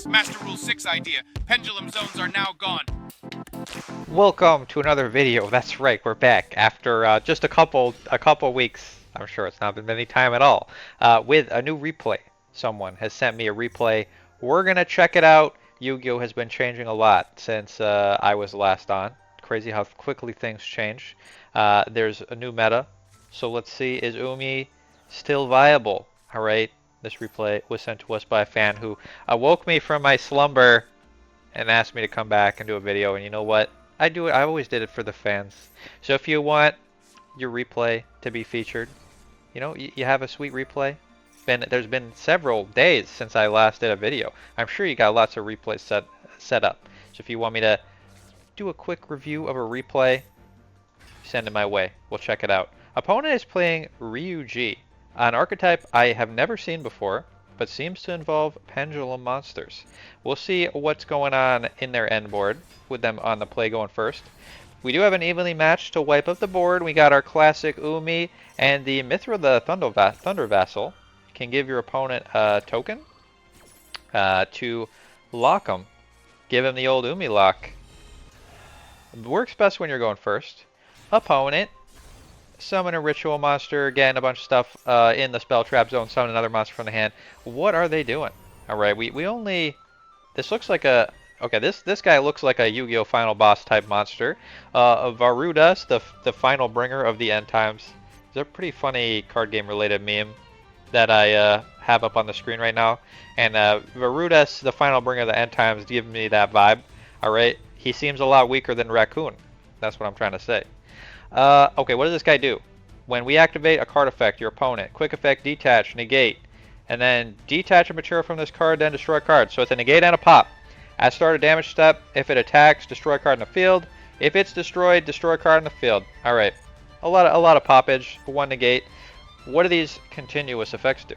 Master Rule 6 idea. Pendulum zones are now gone. Welcome to another video. That's right, we're back after just a couple weeks. I'm sure it's not been any time at all. With a new replay. Someone has sent me a replay. We're gonna check it out. Yu-Gi-Oh has been changing a lot since I was last on. Crazy how quickly things change. There's a new meta, so let's see, is Umi still viable? All right. This replay was sent to us by a fan who awoke me from my slumber and asked me to come back and do a video. And you know what? I always did it for the fans. So if you want your replay to be featured, you know, you have a sweet replay. There's been several days since I last did a video. I'm sure you got lots of replays set up. So if you want me to do a quick review of a replay, send it my way. We'll check it out. Opponent is playing Ryu-Ge, an archetype I have never seen before, but seems to involve pendulum monsters. We'll see what's going on in their end board with them on the play going first. We do have an evenly matched to wipe up the board. We got our classic Umi and the Mithra the Thunder Vassal. Can give your opponent a token to lock them. Give him the old Umi lock. Works best when you're going first. Opponent. Summon a ritual monster, again, a bunch of stuff in the spell trap zone, summon another monster from the hand. What are they doing? Alright, we only... This looks like a... Okay, this guy looks like a Yu-Gi-Oh! Final Boss type monster. Varudas, the final bringer of the end times. It's a pretty funny card game related meme that I have up on the screen right now. And Varudas, the final bringer of the end times, give me that vibe. Alright, he seems a lot weaker than Raccoon. That's what I'm trying to say. Okay, what does this guy do? When we activate a card effect, your opponent, quick effect, detach, negate, and then detach a material from this card, then destroy a card. So it's a negate and a pop. At start of damage step, if it attacks, destroy a card in the field. If it's destroyed, destroy a card in the field. Alright, a lot of poppage for one negate. What do these continuous effects do?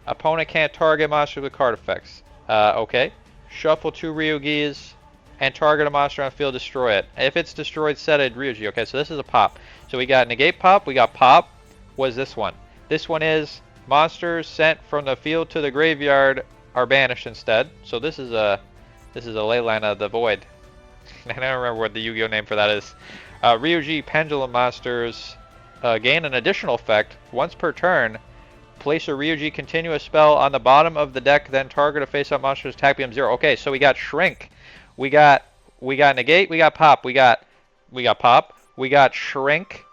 Opponent can't target monsters with card effects. Okay. Shuffle 2 Ryu-Ge's and target a monster on the field, destroy it. If it's destroyed, set it Ryu-Ge. Okay, so this is a pop. So we got negate pop, we got pop. What is this one? This one is monsters sent from the field to the graveyard are banished instead. So this is a Leyline of the Void. I don't remember what the Yu-Gi-Oh name for that is. Ryu-Ge pendulum monsters gain an additional effect once per turn. Place a Ryu-Ge continuous spell on the bottom of the deck, then target a face-up monster's attack becomes 0. Okay, so we got shrink. We got negate, we got pop, we got pop, we got shrink,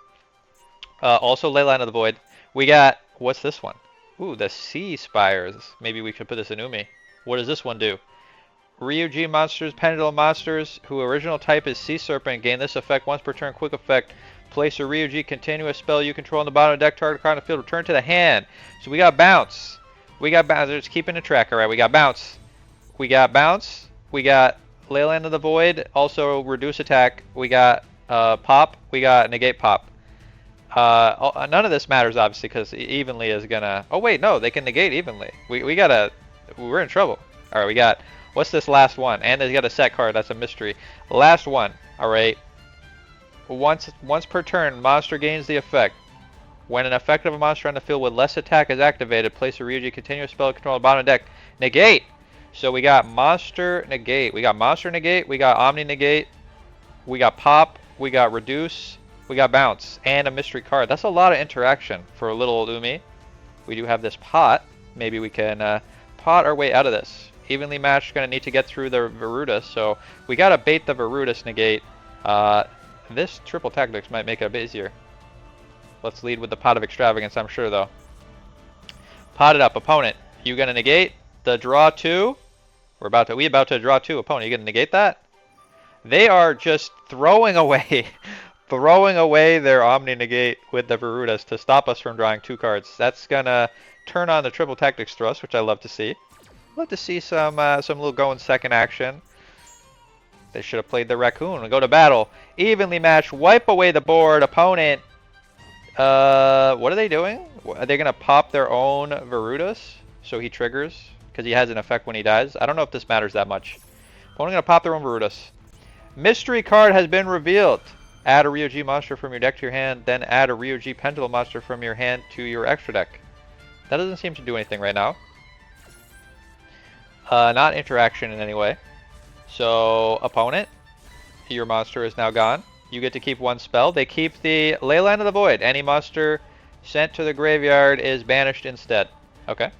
also Leyline of the Void. We got, what's this one? Ooh, the Sea Spires. Maybe we could put this in Umi. What does this one do? Ryu-Ge monsters, pendulum monsters, whose original type is Sea Serpent, gain this effect once per turn, quick effect. Place a Ryu-Ge continuous spell you control on the bottom of the deck, target card on the field, return to the hand. So we got bounce. We got bounce, just keeping a track, alright, we got bounce. We got bounce, we got Leyline of the Void, also reduce attack. We got pop, we got negate pop. None of this matters obviously because evenly is gonna. Oh wait, no, they can negate evenly. We're in trouble. All right, we got. What's this last one? And they got a set card. That's a mystery. Last one. All right. Once per turn, monster gains the effect. When an effect of a monster on the field with less attack is activated, place a Ryu-Ge continuous spell control on the bottom of the deck. Negate. So we got monster negate, we got monster negate, we got omni negate, we got pop, we got reduce, we got bounce, and a mystery card. That's a lot of interaction for a little old Umi. We do have this pot. Maybe we can pot our way out of this. Evenly matched, gonna need to get through the Varudas, so we gotta bait the Varudas negate. This triple tactics might make it a bit easier. Let's lead with the pot of extravagance, I'm sure though. Pot it up, opponent. You gonna negate the draw 2? We about to draw 2. Opponent, you gonna negate that? They are just throwing away their Omni Negate with the Varudas to stop us from drawing 2 cards. That's gonna turn on the triple tactics thrust, which I love to see. Love to see some little going second action. They should have played the Raccoon and go to battle. Evenly matched, wipe away the board. Opponent. What are they doing? Are they gonna pop their own Varudas so he triggers? Because he has an effect when he dies. I don't know if this matters that much. Opponent gonna pop their own Varudas. Mystery card has been revealed. Add a Ryu-Ge monster from your deck to your hand, then add a Ryu-Ge pendulum monster from your hand to your extra deck. That doesn't seem to do anything right now. Not interaction in any way. So, opponent, your monster is now gone. You get to keep one spell. They keep the Leyline of the Void. Any monster sent to the graveyard is banished instead. Okay.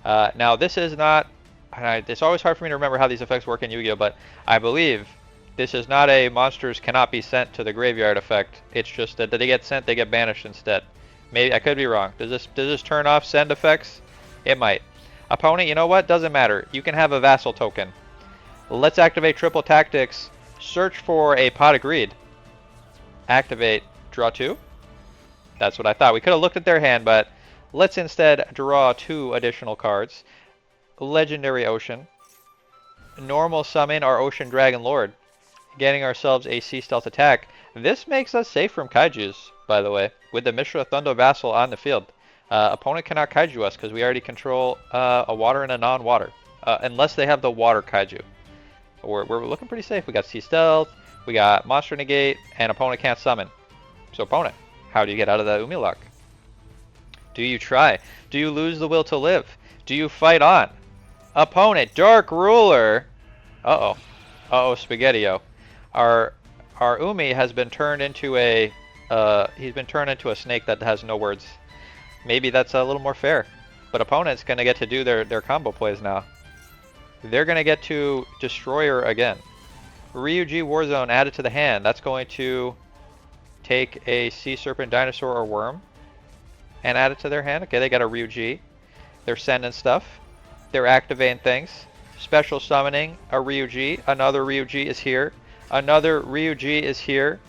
Now, this is not... it's always hard for me to remember how these effects work in Yu-Gi-Oh! But I believe this is not a monsters cannot be sent to the graveyard effect. It's just that they get sent, they get banished instead. Maybe I could be wrong. Does this turn off send effects? It might. Opponent, you know what? Doesn't matter. You can have a vassal token. Let's activate triple tactics. Search for a pot of greed. Activate. Draw 2. That's what I thought. We could have looked at their hand, but let's instead draw 2 additional cards. Legendary Ocean. Normal summon our Ocean Dragon Lord. Getting ourselves a Sea Stealth attack. This makes us safe from kaijus, by the way, with the Mishra Thunder Vassal on the field. Opponent cannot kaiju us because we already control a water and a non-water. Unless they have the water kaiju. We're looking pretty safe. We got Sea Stealth, we got Monster Negate, and opponent can't summon. So opponent, how do you get out of the Umi lock? Do you try? Do you lose the will to live? Do you fight on? Opponent, Dark Ruler. Uh-oh. Uh-oh, Spaghetti-O. Our Umi has been turned into a snake that has no words. Maybe that's a little more fair. But opponent's going to get to do their combo plays now. They're going to get to Destroyer again. Ryu-Ge Warzone added to the hand. That's going to take a Sea Serpent, Dinosaur, or Worm and add it to their hand. Okay, they got a Ryu-Ge. They're sending stuff. They're activating things. Special summoning a Ryu-Ge. Another Ryu-Ge is here. Another Ryu-Ge is here.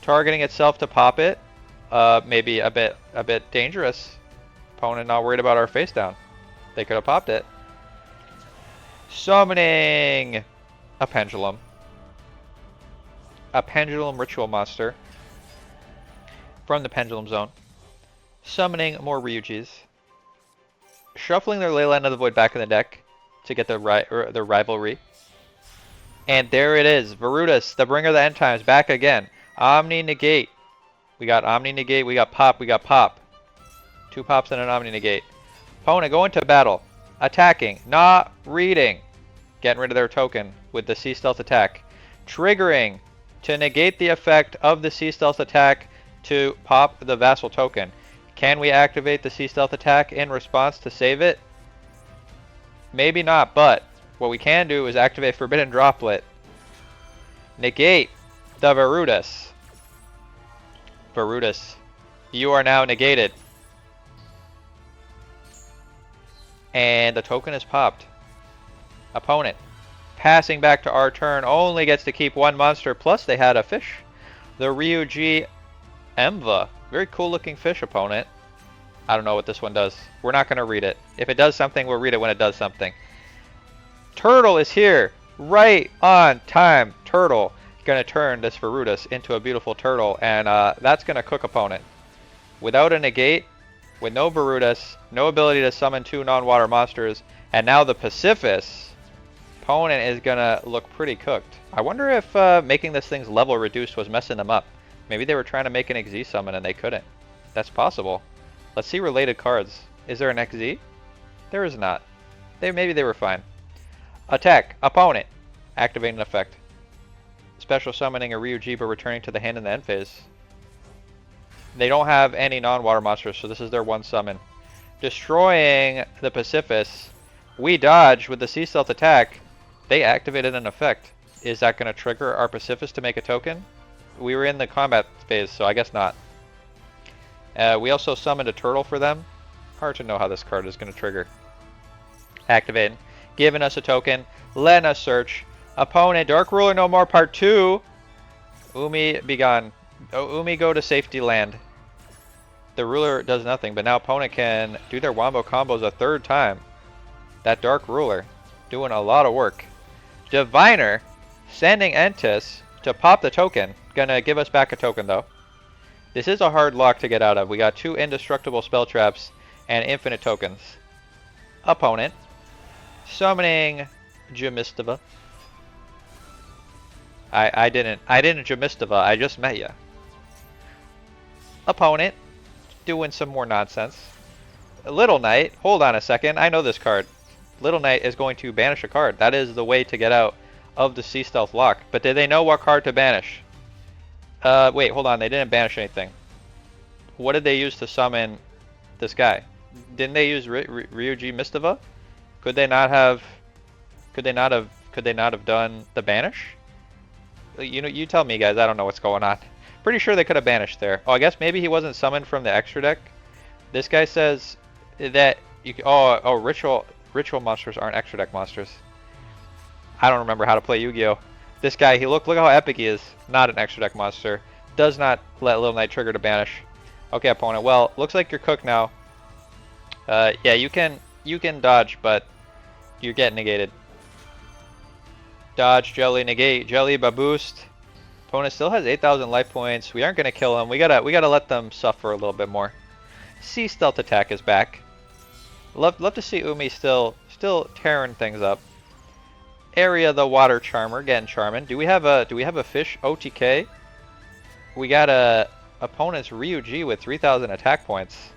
Targeting itself to pop it. Maybe a bit dangerous. Opponent not worried about our face down. They could have popped it. Summoning a Pendulum. A Pendulum Ritual Monster from the Pendulum Zone. Summoning more Ryu-Ges. Shuffling their Leyline of the Void back in the deck to get the rivalry. And there it is. Varutus, the bringer of the end times, back again. Omni Negate. We got Omni Negate, we got Pop, we got Pop. 2 pops and an Omni Negate. Opponent going to battle. Attacking. Not reading. Getting rid of their token with the Sea Stealth attack. Triggering to negate the effect of the Sea Stealth attack to pop the Vassal token. Can we activate the Sea Stealth attack in response to save it? Maybe not, but what we can do is activate Forbidden Droplet. Negate the Varutus. Varutus, you are now negated. And the token is popped. Opponent, passing back to our turn, only gets to keep 1 monster, plus they had a fish. The Ryu-Ge Emva. Very cool looking fish, opponent. I don't know what this one does. We're not going to read it. If it does something, we'll read it when it does something. Turtle is here. Right on time. Turtle. Going to turn this Varutus into a beautiful turtle, and that's going to cook opponent. Without a negate, with no Varutus, no ability to summon 2 non-water monsters, and now the Pacifist, opponent is going to look pretty cooked. I wonder if making this thing's level reduced was messing them up. Maybe they were trying to make an XZ summon and they couldn't. That's possible. Let's see related cards. Is there an XZ? There is not. Maybe they were fine. Attack. Opponent. Activating an effect. Special summoning a Ryu-Ge but returning to the hand in the end phase. They don't have any non-water monsters, so this is their 1 summon. Destroying the Pacifist. We dodge with the Sea Stealth attack. They activated an effect. Is that going to trigger our Pacifist to make a token? We were in the combat phase, so I guess not. We also summoned a turtle for them. Hard to know how this card is going to trigger. Activating. Giving us a token. Letting us search. Opponent, Dark Ruler no more, part 2. Umi be gone. Oh, Umi go to safety land. The ruler does nothing, but now opponent can do their wombo combos a 3rd time. That Dark Ruler doing a lot of work. Diviner sending Entis to pop the token. Gonna give us back a token though. This is a hard lock to get out of. We got 2 indestructible spell traps and infinite tokens. Opponent summoning Jamistava. I didn't Jamistava, I just met ya. Opponent doing some more nonsense. Little Knight, hold on a second, I know this card. Little Knight is going to banish a card. That is the way to get out of the Sea Stealth lock. But did they know what card to banish? Wait, hold on. They didn't banish anything. What did they use to summon this guy? Didn't they use Ryu-Ge Mistava? Could they not have? Could they not have done the banish? You know, you tell me, guys. I don't know what's going on. Pretty sure they could have banished there. Oh, I guess maybe he wasn't summoned from the extra deck. This guy says that you. Oh, ritual monsters aren't extra deck monsters. I don't remember how to play Yu-Gi-Oh. This guy, look how epic he is. Not an extra deck monster. Does not let Little Knight trigger to banish. Okay, opponent. Well, looks like you're cooked now. Yeah, you can dodge, but you're getting negated. Dodge, jelly, negate, jelly, boost. Opponent still has 8,000 life points. We aren't gonna kill him. We gotta let them suffer a little bit more. Sea Stealth attack is back. Love to see Umi still tearing things up. Area the Water Charmer, getting charming. Do we have a fish OTK? We got a opponent's Ryu-Ge with 3,000 attack points.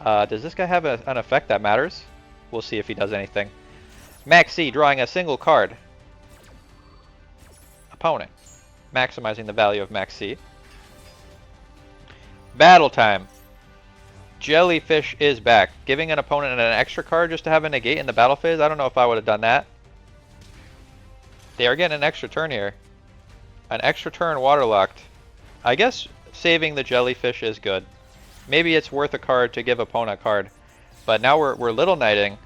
Does this guy have an effect that matters? We'll see if he does anything. Maxi drawing a single card. Opponent maximizing the value of Maxi. Battle time. Jellyfish is back, giving an opponent an extra card just to have a negate in the battle phase. I don't know if I would have done that. They are getting an extra turn here. An extra turn waterlocked. I guess saving the jellyfish is good. Maybe it's worth a card to give opponent a card. But now we're Little Knighting,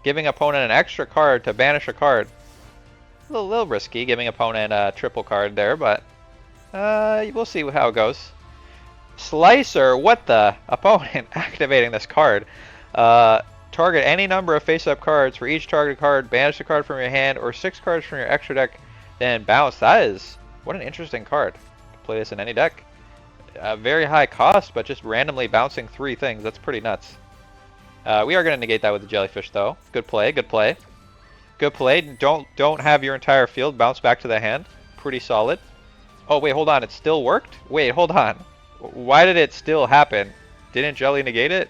giving opponent an extra card to banish a card. A little risky, giving opponent a triple card there, but we'll see how it goes. Slicer, what the? Opponent activating this card. Target any number of face-up cards. For each targeted card, banish a card from your hand or 6 cards from your extra deck, then bounce. What an interesting card. Play this in any deck. Very high cost, but just randomly bouncing 3 things. That's pretty nuts. We are going to negate that with the jellyfish, though. Good play, good play. Good play. Don't have your entire field bounce back to the hand. Pretty solid. Oh, wait, hold on. It still worked? Wait, hold on. Why did it still happen? Didn't Jelly negate it?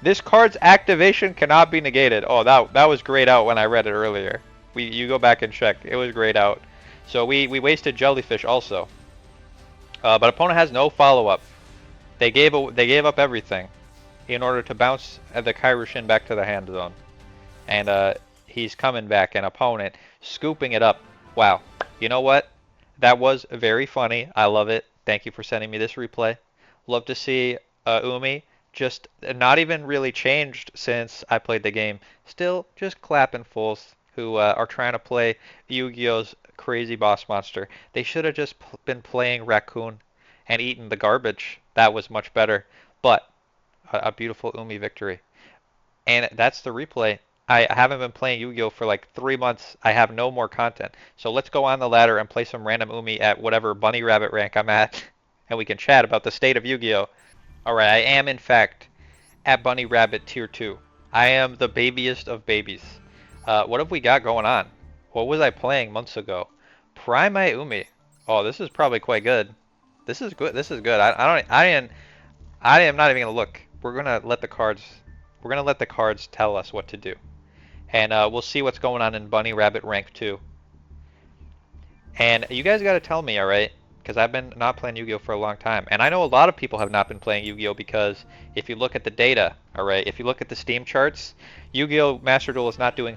This card's activation cannot be negated. Oh, that was grayed out when I read it earlier. You go back and check. It was grayed out. So we wasted Jellyfish also. But opponent has no follow-up. They gave up everything in order to bounce the Kairushin back to the hand zone. And he's coming back, and opponent scooping it up. Wow. You know what? That was very funny. I love it. Thank you for sending me this replay. Love to see Umi just not even really changed since I played the game. Still just clapping fools who are trying to play Yu-Gi-Oh's crazy boss monster. They should have just been playing Raccoon and eaten the garbage. That was much better. But a beautiful Umi victory. And that's the replay. I haven't been playing Yu-Gi-Oh for like 3 months. I have no more content. So let's go on the ladder and play some random Umi at whatever bunny rabbit rank I'm at. And we can chat about the state of Yu-Gi-Oh. Alright, I am in fact at bunny rabbit tier 2. I am the babiest of babies. What have we got going on? What was I playing months ago? Prime Umi. Oh, this is probably quite good. This is good. This is good. I am not even gonna look. We're gonna let the cards tell us what to do. And we'll see what's going on in Bunny Rabbit rank 2. And you guys got to tell me, alright? Because I've been not playing Yu-Gi-Oh for a long time. And I know a lot of people have not been playing Yu-Gi-Oh because if you look at the data, alright? If you look at the Steam charts, Yu-Gi-Oh! Master Duel is not doing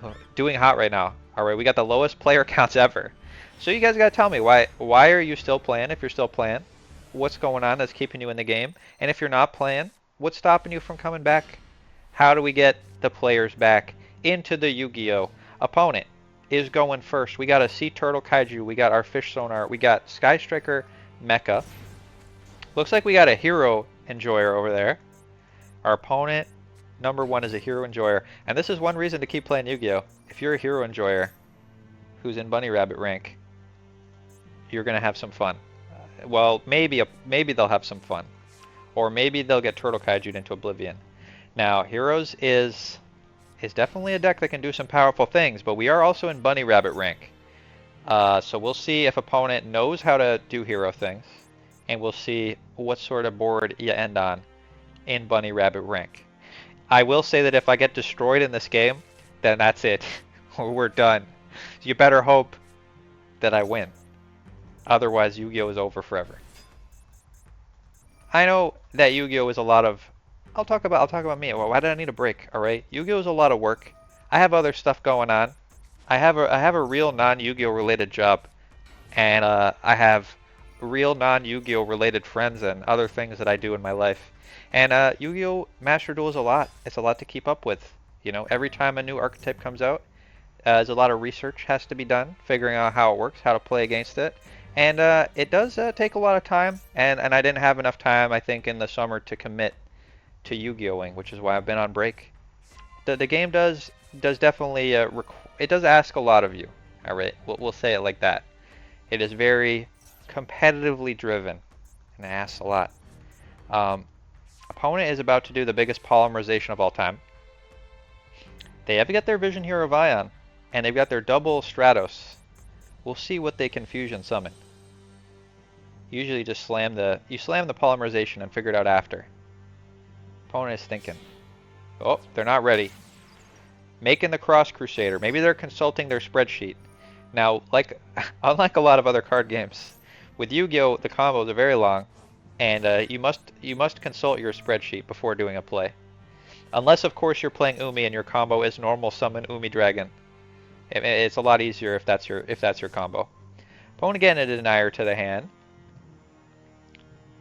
hot right now. Alright, we got the lowest player counts ever. So you guys got to tell me, why are you still playing if you're still playing? What's going on that's keeping you in the game? And if you're not playing, what's stopping you from coming back? How do we get the players back into the Yu-Gi-Oh? Opponent is going first. We got a Sea Turtle Kaiju. We got our Fish Sonar. We got Sky Striker Mecha. Looks like we got a Hero Enjoyer over there. Our opponent, number 1, is a Hero Enjoyer. And this is one reason to keep playing Yu-Gi-Oh! If you're a Hero Enjoyer who's in Bunny Rabbit rank, you're going to have some fun. Well, maybe they'll have some fun. Or maybe they'll get Turtle Kaiju'd into oblivion. Now, Heroes is definitely a deck that can do some powerful things, but we are also in Bunny Rabbit rank. So we'll see if opponent knows how to do hero things, and we'll see what sort of board you end on in Bunny Rabbit rank. I will say that if I get destroyed in this game, then that's it. We're done. You better hope that I win. Otherwise, Yu-Gi-Oh is over forever. I know that Yu-Gi-Oh is a lot of. I'll talk about me. Well, why did I need a break? All right, Yu-Gi-Oh is a lot of work. I have other stuff going on. I have a real non-Yu-Gi-Oh related job, and I have real non-Yu-Gi-Oh related friends and other things that I do in my life. And Yu-Gi-Oh Master Duel is a lot. It's a lot to keep up with. You know, every time a new archetype comes out, there's a lot of research has to be done, figuring out how it works, how to play against it. And it does take a lot of time, and I didn't have enough time, I think, in the summer to commit to Yu-Gi-Oh-ing, which is why I've been on break. The game does definitely it does ask a lot of you. All right, we'll say it like that. It is very competitively driven, and it asks a lot. Opponent is about to do the biggest polymerization of all time. They have got their Vision Hero Vion, and they've got their double Stratos. We'll see what they can fusion summon. Usually just slam the polymerization and figure it out after. Opponent is thinking. Oh, they're not ready. Making the Cross Crusader. Maybe they're consulting their spreadsheet. Now, unlike a lot of other card games, with Yu-Gi-Oh the combos are very long, and you must consult your spreadsheet before doing a play. Unless, of course, you're playing Umi and your combo is normal summon Umi Dragon. It's a lot easier if that's your combo. Opponent getting a denier to the hand.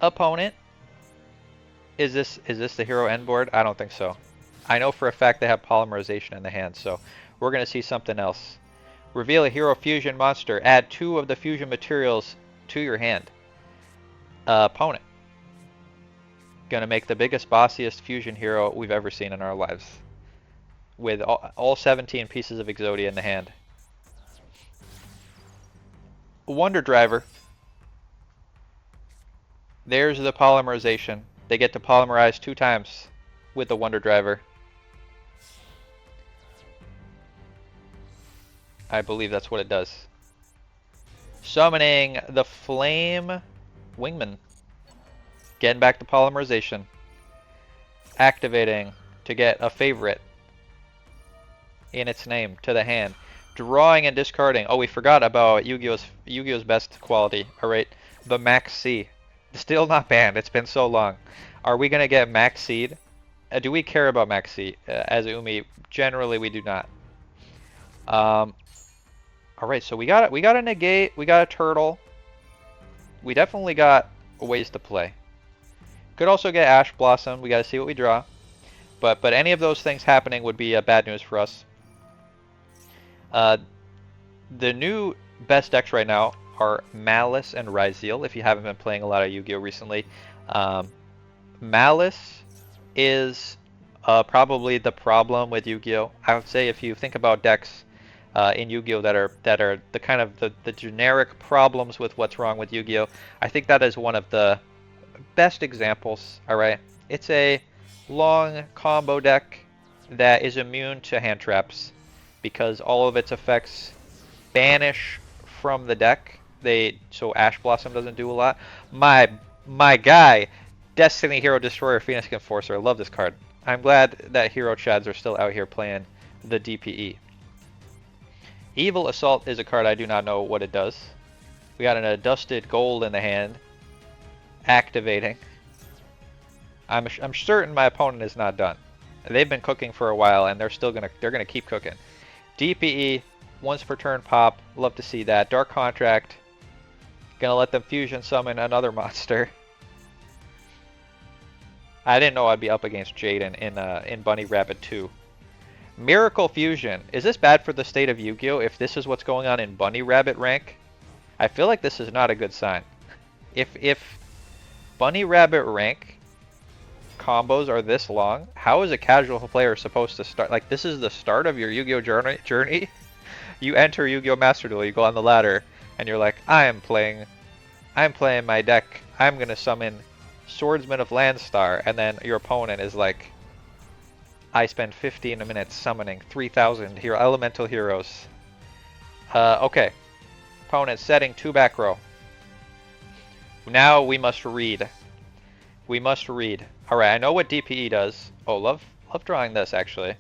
Opponent. Is this the hero end board? I don't think so. I know for a fact they have polymerization in the hand, so we're gonna see something else. Reveal a hero fusion monster. Add 2 of the fusion materials to your hand. Opponent. Gonna make the biggest, bossiest fusion hero we've ever seen in our lives. With all 17 pieces of Exodia in the hand. Wonder Driver. There's the polymerization. They get to polymerize 2 times with the Wonder Driver. I believe that's what it does. Summoning the Flame Wingman. Getting back to polymerization. Activating to get a favorite in its name to the hand. Drawing and discarding. Oh, we forgot about Yu-Gi-Oh's best quality. Alright, the Max C. Still not banned. It's been so long. Are we going to get Max Seed? Do we care about Max Seed as Umi? Generally, we do not. Alright, so we got a negate. We got a turtle. We definitely got ways to play. Could also get Ash Blossom. We got to see what we draw. But any of those things happening would be bad news for us. The new best decks right now are Malice and Ryzeal, if you haven't been playing a lot of Yu-Gi-Oh recently. Malice is probably the problem with Yu-Gi-Oh. I would say if you think about decks in Yu-Gi-Oh that are the kind of the generic problems with what's wrong with Yu-Gi-Oh, I think that is one of the best examples. Alright, it's a long combo deck that is immune to hand traps because all of its effects banish from the deck. So Ash Blossom doesn't do a lot. My guy, Destiny Hero Destroyer Phoenix Enforcer. I love this card. I'm glad that Hero Chads are still out here playing the DPE. Evil Assault is a card I do not know what it does. We got an Adusted Gold in the hand. Activating. I'm certain my opponent is not done. They've been cooking for a while and they're gonna keep cooking. DPE, once per turn pop. Love to see that. Dark Contract. Gonna let them fusion summon another monster. I didn't know I'd be up against Jaden in Bunny Rabbit 2. Miracle Fusion. Is this bad for the state of Yu-Gi-Oh if this is what's going on in Bunny Rabbit rank? I feel like this is not a good sign. If Bunny Rabbit rank combos are this long, how is a casual player supposed to start? Like, this is the start of your Yu-Gi-Oh journey? You enter Yu-Gi-Oh Master Duel, you go on the ladder, and you're like, I'm playing my deck. I'm gonna summon Swordsman of Landstar, and then your opponent is like, I spend 15 minutes summoning 3,000 elemental heroes. Okay. Opponent setting 2 back row. Now we must read. We must read. Alright, I know what DPE does. Oh, love drawing this, actually.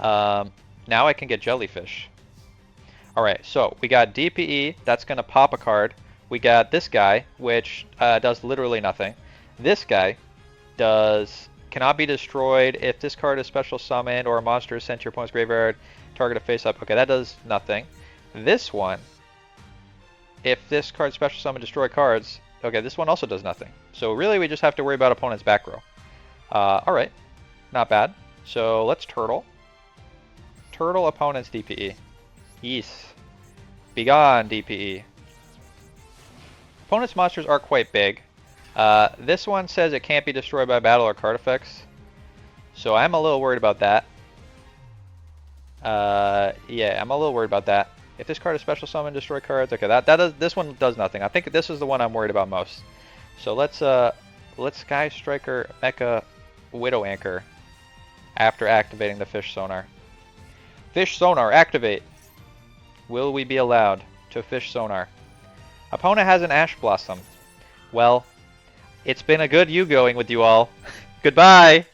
Now I can get jellyfish. Alright, so we got DPE, that's going to pop a card. We got this guy, which does literally nothing. This guy cannot be destroyed if this card is special summoned or a monster is sent to your opponent's graveyard, target a face up. Okay, that does nothing. This one, if this card special summon destroy cards, okay, this one also does nothing. So really we just have to worry about opponent's back row. Alright, not bad. So let's turtle. Turtle opponent's DPE. Yes. Begone, DPE. Opponent's monsters are quite big. This one says it can't be destroyed by battle or card effects. So I'm a little worried about that. Yeah, I'm a little worried about that. If this card is special summon, destroy cards. Okay, this one does nothing. I think this is the one I'm worried about most. So let's Sky Striker Mecha Widow Anchor after activating the Fish Sonar. Fish Sonar, activate. Will we be allowed to Fish Sonar? Opponent has an Ash Blossom. Well, it's been a good Yu-Going with you all. Goodbye!